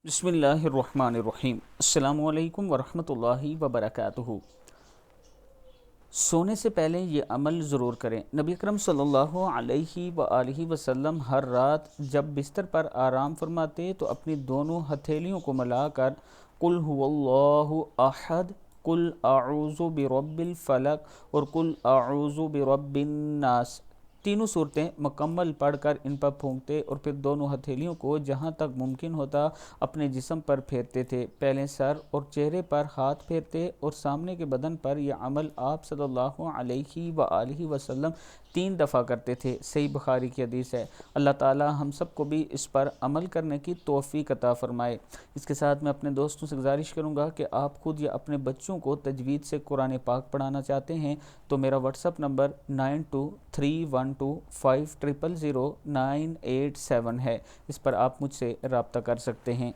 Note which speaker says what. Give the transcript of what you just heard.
Speaker 1: بسم اللہ الرحمن الرحیم۔ السلام علیکم ورحمۃ اللہ وبرکاتہ۔ سونے سے پہلے یہ عمل ضرور کریں۔ نبی اکرم صلی اللہ علیہ وآلہ وسلم ہر رات جب بستر پر آرام فرماتے تو اپنی دونوں ہتھیلیوں کو ملا کر قل هو اللہ احد، قل اعوذ برب الفلق اور قل اعوذ برب الناس، تینوں صورتیں مکمل پڑھ کر ان پر پھونکتے اور پھر دونوں ہتھیلیوں کو جہاں تک ممکن ہوتا اپنے جسم پر پھیرتے تھے۔ پہلے سر اور چہرے پر ہاتھ پھیرتے اور سامنے کے بدن پر یہ عمل آپ صلی اللہ علیہ وآلہ وسلم 3 دفعہ کرتے تھے۔ صحیح بخاری کی حدیث ہے۔ اللہ تعالی ہم سب کو بھی اس پر عمل کرنے کی توفیق عطا فرمائے۔ اس کے ساتھ میں اپنے دوستوں سے گزارش کروں گا کہ آپ خود یا اپنے بچوں کو تجوید سے قرآن پاک پڑھانا چاہتے ہیں تو میرا واٹس ایپ نمبر 923125000987 ہے، اس پر آپ مجھ سے رابطہ کر سکتے ہیں۔